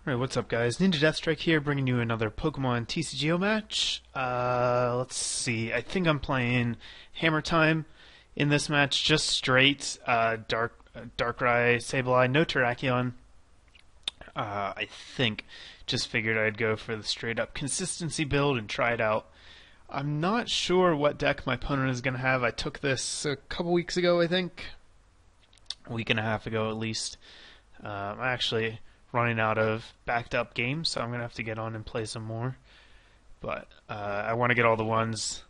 Alright, what's up guys? NinjaDeathStrike here, bringing you another Pokemon TCGO match. Let's see, I think I'm playing Hammer Time in this match, just straight, Darkrai, Sableye, no Terrakion. I think, just figured I'd go for the straight up consistency build and try it out. I'm not sure what deck my opponent is going to have. I took this a couple weeks ago, I think. A week and a half ago at least. I'm actually running out of backed up games, so I'm going to have to get on and play some more. But I want to get all the ones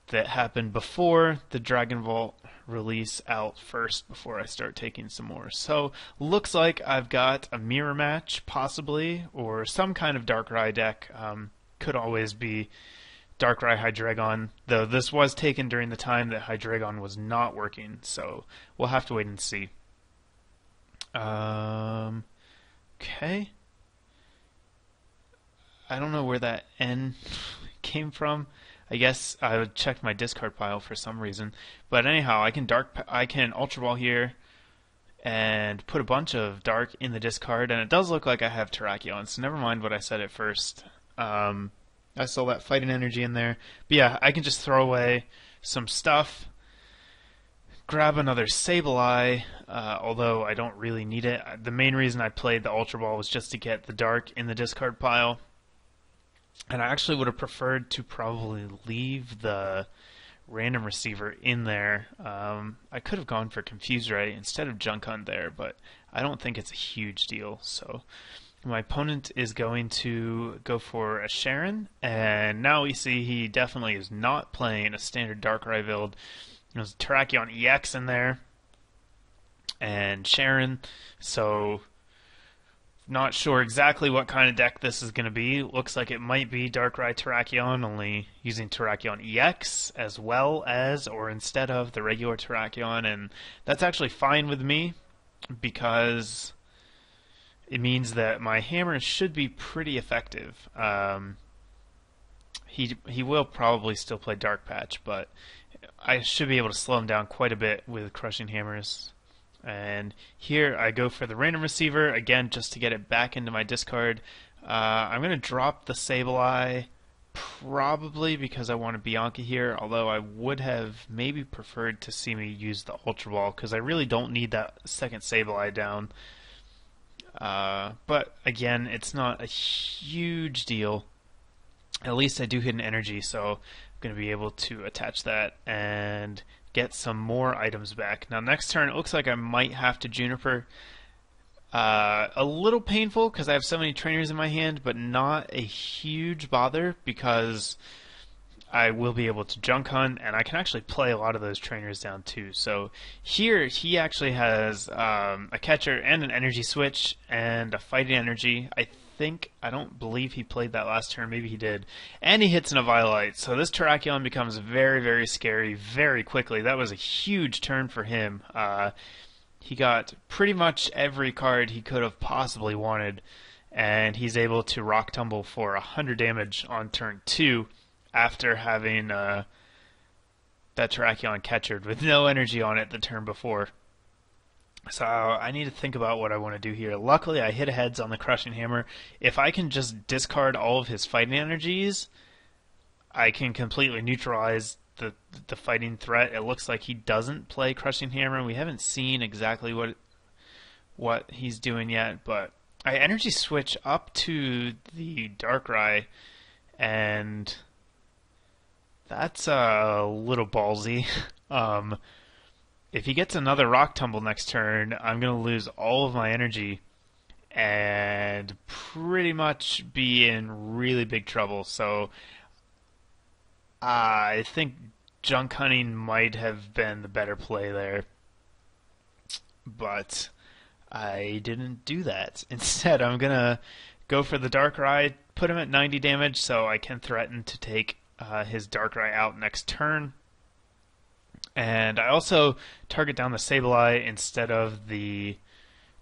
that happened before the Dragon Vault release out first before I start taking some more. So looks like I've got a mirror match possibly, or some kind of Darkrai deck. Could always be Darkrai Hydreigon, though this was taken during the time that Hydreigon was not working, so we'll have to wait and see. Okay. I don't know where that N came from. I guess I would check my discard pile for some reason. But anyhow, I can Ultra Ball here and put a bunch of Dark in the discard, and it does look like I have Terrakion, so never mind what I said at first. I saw that fighting energy in there. But yeah, I can just throw away some stuff, grab another Sableye, although I don't really need it. The main reason I played the Ultra Ball was just to get the Dark in the discard pile. And I actually would have preferred to probably leave the random receiver in there. I could have gone for Confuse Ray instead of Junk Hunt there, but I don't think it's a huge deal. So my opponent is going to go for a Sharon, and now we see he definitely is not playing a standard Darkrai build. There's Terrakion EX in there, and Sharon, so not sure exactly what kind of deck this is going to be. Looks like it might be Darkrai Terrakion, only using Terrakion EX as well as, or instead of, the regular Terrakion, and that's actually fine with me, because it means that my hammer should be pretty effective. He will probably still play Dark Patch, but I should be able to slow him down quite a bit with Crushing Hammers. And here I go for the random receiver, again, just to get it back into my discard. I'm going to drop the Sableye, probably because I want a Bianca here, although I would have maybe preferred to see me use the Ultra Ball, because I really don't need that second Sableye down. But again, it's not a huge deal. At least I do hit an energy, so I'm going to be able to attach that and get some more items back. Now next turn it looks like I might have to Juniper. A little painful because I have so many trainers in my hand, but not a huge bother because I will be able to Junk Hunt, and I can actually play a lot of those trainers down too. So here he actually has a catcher and an energy switch and a fighting energy. I don't believe he played that last turn, maybe he did. And he hits an Eviolite, so this Terrakion becomes very, very scary very quickly. That was a huge turn for him. He got pretty much every card he could have possibly wanted, and he's able to Rock Tumble for 100 damage on turn 2 after having that Terrakion catchered with no energy on it the turn before. So I need to think about what I want to do here. Luckily, I hit heads on the Crushing Hammer. If I can just discard all of his fighting energies, I can completely neutralize the fighting threat. It looks like he doesn't play Crushing Hammer. We haven't seen exactly what he's doing yet, but I energy switch up to the Darkrai, and that's a little ballsy. If he gets another Rock Tumble next turn, I'm going to lose all of my energy and pretty much be in really big trouble. So I think Junk Hunting might have been the better play there. But I didn't do that. Instead, I'm going to go for the Darkrai, put him at 90 damage so I can threaten to take his Darkrai out next turn. And I also target down the Sableye instead of the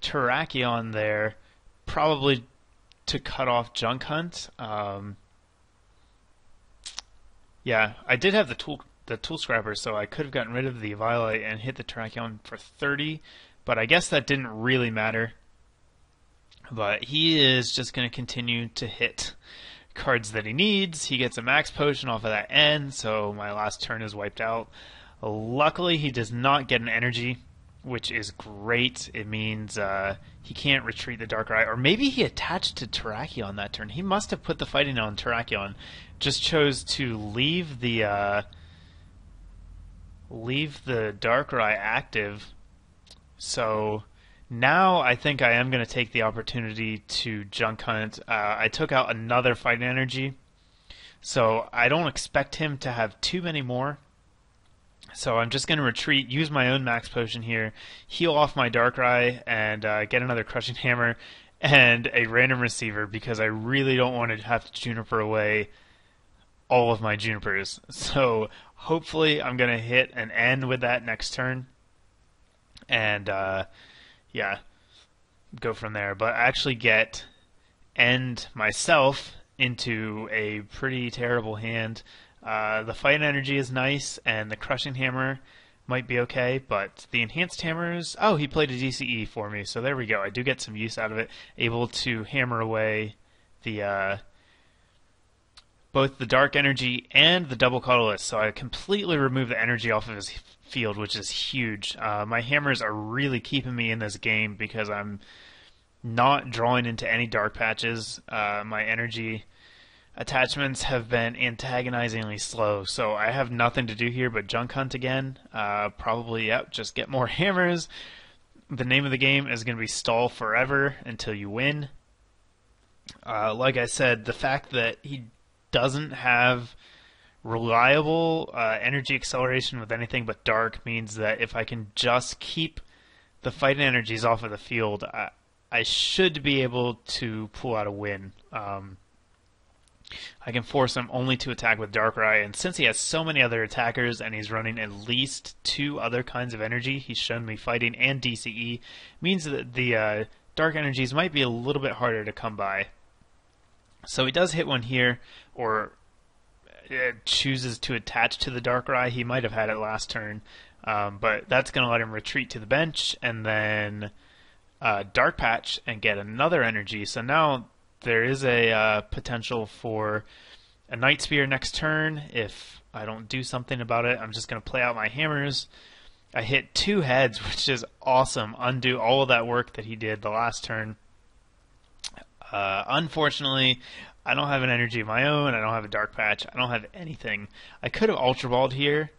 Terrakion there, probably to cut off Junk Hunt. Yeah, I did have the tool scrapper, so I could have gotten rid of the Eviolite and hit the Terrakion for 30, but I guess that didn't really matter. But he is just going to continue to hit cards that he needs. He gets a max potion off of that end, so my last turn is wiped out. Luckily, he does not get an energy, which is great. It means he can't retreat the Darkrai. Or maybe he attached to Terrakion that turn. He must have put the fighting on Terrakion. Just chose to leave the Darkrai active. So now I think I am going to take the opportunity to Junk Hunt. I took out another Fight Energy, so I don't expect him to have too many more. So I'm just going to retreat, use my own Max Potion here, heal off my Darkrai, and get another Crushing Hammer and a random receiver because I really don't want to have to Juniper away all of my Junipers. So hopefully I'm going to hit an end with that next turn. And yeah, go from there. But I actually get end myself into a pretty terrible hand. The Fight Energy is nice, and the Crushing Hammer might be okay, but the Enhanced Hammers... Oh, he played a DCE for me, so there we go. I do get some use out of it. Able to hammer away the both the Dark Energy and the Double Colorless, so I completely remove the energy off of his field, which is huge. My hammers are really keeping me in this game because I'm not drawing into any dark patches. My energy attachments have been antagonizingly slow, so I have nothing to do here but Junk Hunt again. Probably, yep, just get more hammers. The name of the game is going to be stall forever until you win. Like I said, the fact that he doesn't have reliable energy acceleration with anything but dark means that if I can just keep the fighting energies off of the field, I should be able to pull out a win. I can force him only to attack with Darkrai, and since he has so many other attackers and he's running at least 2 other kinds of energy, he's shown me fighting and DCE, means that the dark energies might be a little bit harder to come by. So he does hit one here, or chooses to attach to the Darkrai. He might have had it last turn, but that's going to let him retreat to the bench and then Dark Patch and get another energy. So now there is a potential for a Night Spear next turn. If I don't do something about it, I'm just going to play out my hammers. I hit 2 heads, which is awesome. Undo all of that work that he did the last turn. Unfortunately, I don't have an energy of my own. I don't have a Dark Patch. I don't have anything. I could have Ultra Balled here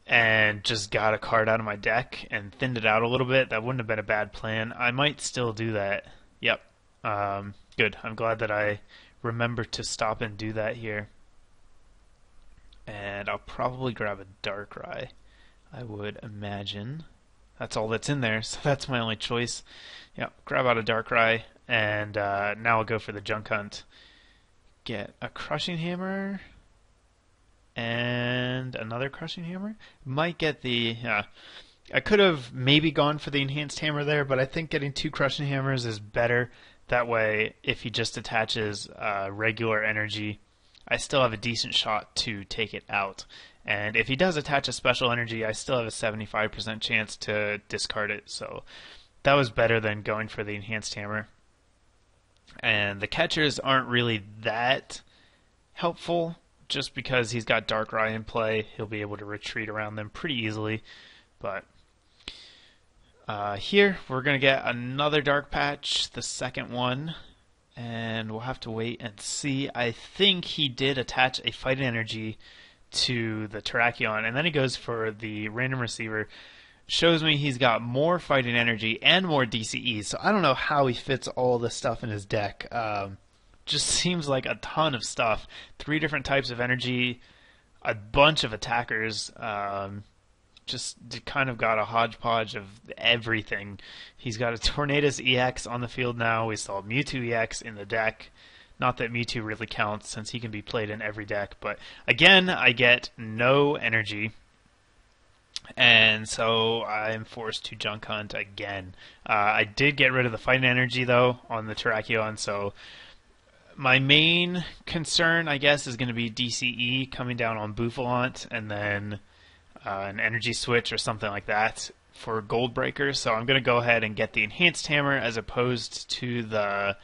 and just got a card out of my deck and thinned it out a little bit. That wouldn't have been a bad plan. I might still do that. Yep. Good. I'm glad that I remembered to stop and do that here. And I'll probably grab a Darkrai, I would imagine. That's all that's in there, so that's my only choice. Yep, grab out a Darkrai, and now I'll go for the Junk Hunt. Get a Crushing Hammer and another Crushing Hammer. Might get the... I could have maybe gone for the Enhanced Hammer there, but I think getting 2 Crushing Hammers is better. That way, if he just attaches regular energy, I still have a decent shot to take it out. And if he does attach a special energy, I still have a 75% chance to discard it. So that was better than going for the Enhanced Hammer. And the catchers aren't really that helpful. Just because he's got Darkrai in play, he'll be able to retreat around them pretty easily. But here, we're going to get another Dark Patch, the second one. And we'll have to wait and see. I think he did attach a Fighting Energy to the Terrakion, and then he goes for the Random Receiver. Shows me he's got more Fighting Energy and more DCE, so I don't know how he fits all this stuff in his deck. Just seems like a ton of stuff. 3 different types of energy, a bunch of attackers, just kind of got a hodgepodge of everything. He's got a Tornadus EX on the field now. We saw Mewtwo EX in the deck. Not that Mewtwo really counts since he can be played in every deck, but again, I get no energy, and so I'm forced to Junk Hunt again. I did get rid of the Fighting Energy, though, on the Terrakion, so my main concern, I guess, is going to be DCE coming down on Bouffalant, and then an energy switch or something like that for gold breakers. So I'm going to go ahead and get the enhanced hammer as opposed to the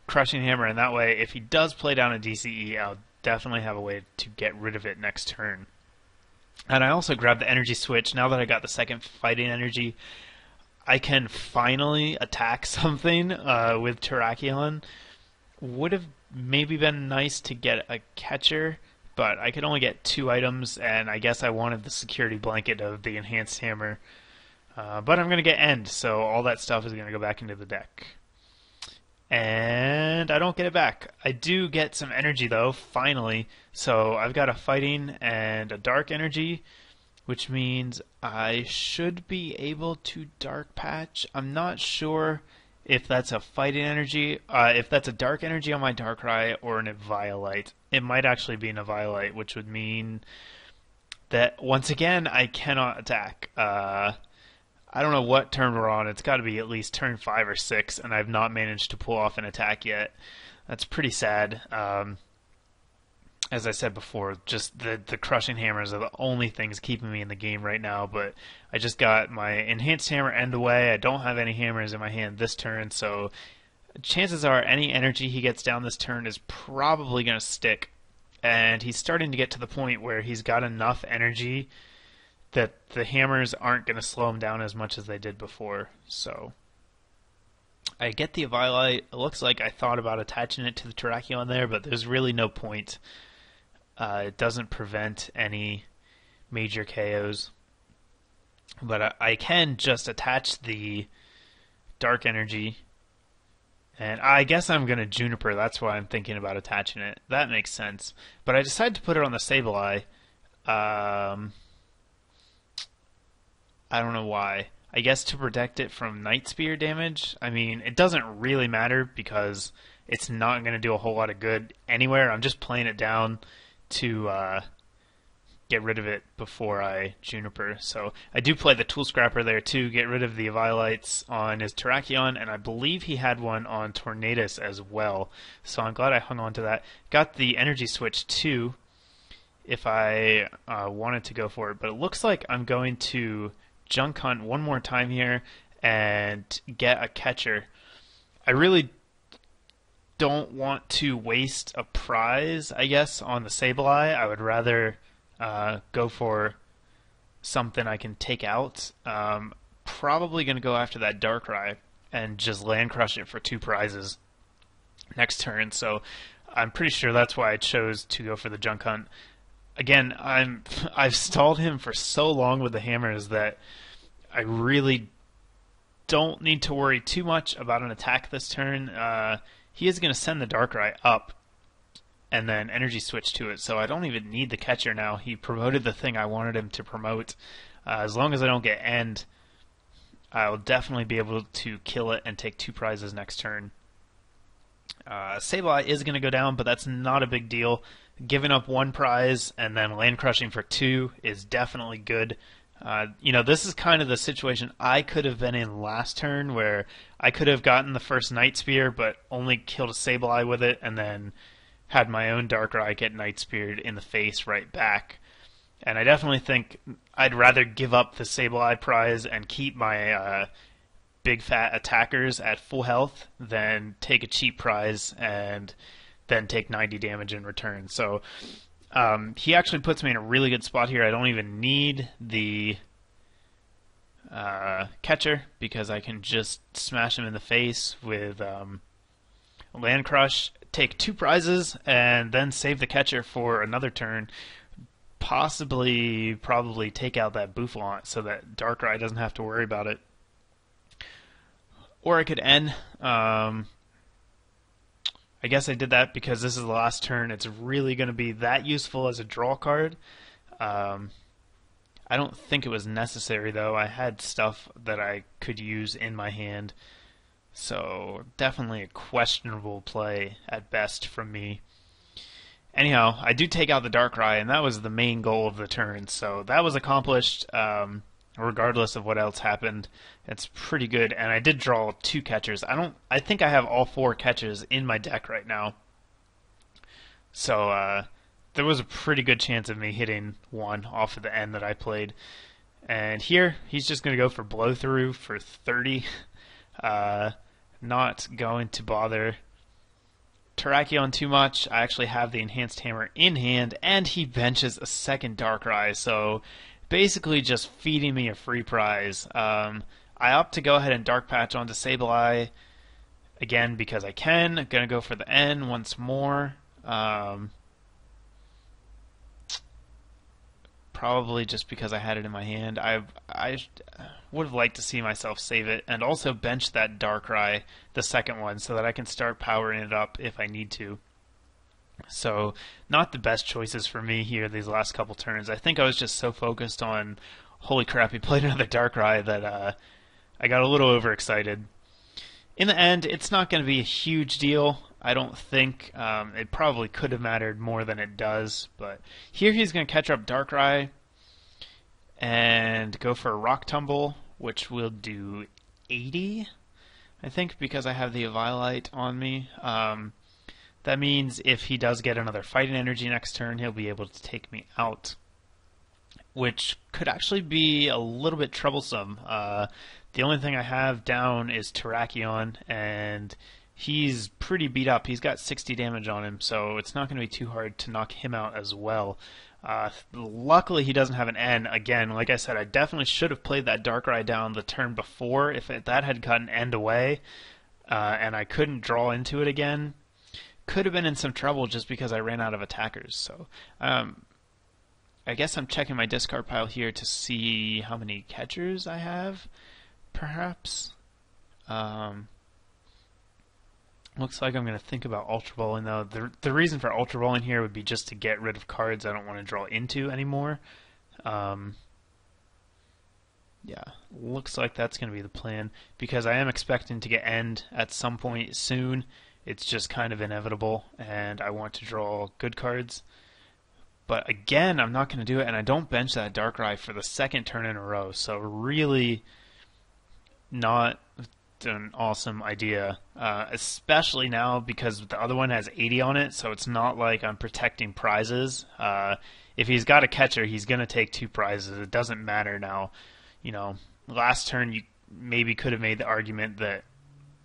crushing hammer, and that way if he does play down a DCE, I'll definitely have a way to get rid of it next turn. And I also grabbed the energy switch. Now that I got the second fighting energy, I can finally attack something with Terrakion. Would have maybe been nice to get a catcher, but I could only get 2 items, and I guess I wanted the security blanket of the enhanced hammer. But I'm going to get end, so all that stuff is going to go back into the deck. And I don't get it back. I do get some energy, though, finally. So I've got a fighting and a dark energy, which means I should be able to dark patch. I'm not sure if that's a fighting energy, if that's a dark energy on my Darkrai or an Eviolite. It might actually be an Eviolite, which would mean that, once again, I cannot attack. I don't know what turn we're on. It's got to be at least turn 5 or 6, and I've not managed to pull off an attack yet. That's pretty sad. As I said before, just the crushing hammers are the only things keeping me in the game right now, but I just got my enhanced hammer end away. I don't have any hammers in my hand this turn, so chances are any energy he gets down this turn is probably going to stick. And he's starting to get to the point where he's got enough energy that the hammers aren't going to slow him down as much as they did before. So I get the Eviolite. It looks like I thought about attaching it to the Terrakion there, but there's really no point. It doesn't prevent any major KOs. But I can just attach the Dark Energy. And I guess I'm going to Juniper. That's why I'm thinking about attaching it. That makes sense. But I decided to put it on the Sableye. I don't know why. I guess to protect it from Night Spear damage. I mean, it doesn't really matter because it's not going to do a whole lot of good anywhere. I'm just playing it down to get rid of it before I Juniper. So I do play the Tool Scrapper there too, get rid of the Eviolites on his Terrakion, and I believe he had one on Tornadus as well. So I'm glad I hung on to that. Got the Energy Switch too if I wanted to go for it, but it looks like I'm going to Junk Hunt one more time here and get a catcher. I really don't want to waste a prize, I guess, on the Sableye. I would rather go for something I can take out. Probably going to go after that Darkrai and just land crush it for 2 prizes next turn. So I'm pretty sure that's why I chose to go for the Junk Hunt. Again, I've stalled him for so long with the hammers that I really don't need to worry too much about an attack this turn. He is going to send the Darkrai up and then Energy Switch to it, so I don't even need the catcher now. He promoted the thing I wanted him to promote. As long as I don't get end, I'll definitely be able to kill it and take 2 prizes next turn. Sableye is going to go down, but that's not a big deal. Giving up 1 prize and then land crushing for 2 is definitely good. This is kind of the situation I could have been in last turn, where I could have gotten the first Night Spear, but only killed a Sableye with it, and then had my own Darkrai get Night Speared in the face right back. And I definitely think I'd rather give up the Sableye prize and keep my big fat attackers at full health than take a cheap prize and then take 90 damage in return. So he actually puts me in a really good spot here. I don't even need the catcher because I can just smash him in the face with Land Crush, take 2 prizes, and then save the catcher for another turn. Probably take out that Boufflant so that Darkrai doesn't have to worry about it. Or I could end. I guess I did that because this is the last turn. It's really going to be that useful as a draw card. I don't think it was necessary, though. I had stuff that I could use in my hand. So definitely a questionable play at best from me. Anyhow, I do take out the Darkrai, and that was the main goal of the turn. So that was accomplished, regardless of what else happened. It's pretty good, and I did draw 2 catchers. I think I have all 4 catchers in my deck right now. So there was a pretty good chance of me hitting one off of the end that I played. And here, he's just going to go for blow through for 30. Not going to bother Terrakion too much. I actually have the Enhanced Hammer in hand, and he benches a second Darkrai, so basically just feeding me a free prize. I opt to go ahead and Dark Patch onto Sableye again because I can. I'm going to go for the N once more. Probably just because I had it in my hand. I would have liked to see myself save it and also bench that Darkrai, the second one, so that I can start powering it up if I need to. So, not the best choices for me here these last couple turns. I think I was just so focused on, holy crap, he played another Darkrai that I got a little overexcited. In the end, it's not going to be a huge deal. I don't think it probably could have mattered more than it does, but here he's going to catch up Darkrai and go for a Rock Tumble, which will do 80, I think, because I have the Eviolite on me. That means if he does get another Fighting Energy next turn, he'll be able to take me out, which could actually be a little bit troublesome. The only thing I have down is Terrakion, and he's pretty beat up. He's got 60 damage on him, so it's not going to be too hard to knock him out as well. Luckily, he doesn't have an N. Again, like I said, I definitely should have played that Darkrai down the turn before. If that had gotten End away, and I couldn't draw into it again, could have been in some trouble just because I ran out of attackers. So, I guess I'm checking my discard pile here to see how many catchers I have, perhaps. Looks like I'm going to think about Ultra Balling, though. The reason for Ultra Balling here would be just to get rid of cards I don't want to draw into anymore. Yeah, looks like that's going to be the plan, because I am expecting to get End at some point soon. It's just kind of inevitable, and I want to draw good cards. But again, I'm not going to do it, and I don't bench that Darkrai for the second turn in a row, so really not an awesome idea, especially now because the other one has 80 on it, so it's not like I'm protecting prizes. If he's got a catcher, he's going to take 2 prizes. It doesn't matter now. You know, last turn you maybe could have made the argument that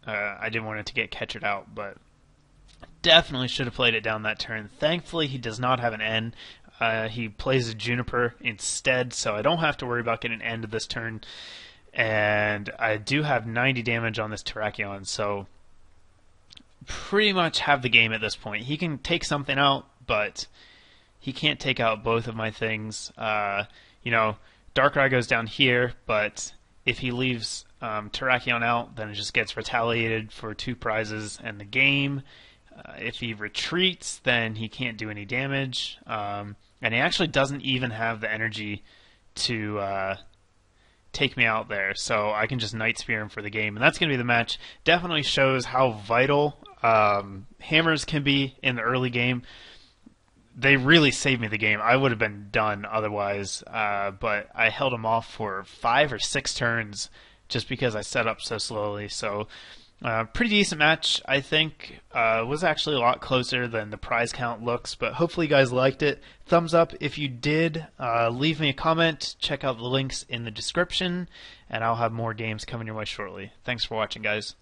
I didn't want it to get catchered out, but definitely should have played it down that turn. Thankfully, he does not have an N. He plays a Juniper instead, so I don't have to worry about getting an N to this turn. And I do have 90 damage on this Terrakion, so pretty much have the game at this point. He can take something out, but he can't take out both of my things. You know, Darkrai goes down here, but if he leaves Terrakion out, then it just gets retaliated for 2 prizes and the game. If he retreats, then he can't do any damage. And he actually doesn't even have the energy to take me out there, so I can just Night Spear him for the game, and that's going to be the match. Definitely shows how vital hammers can be in the early game. They really saved me the game. I would have been done otherwise, but I held him off for 5 or 6 turns just because I set up so slowly. So pretty decent match, I think. Was actually a lot closer than the prize count looks, but hopefully you guys liked it. Thumbs up if you did. Leave me a comment. Check out the links in the description, and I'll have more games coming your way shortly. Thanks for watching, guys.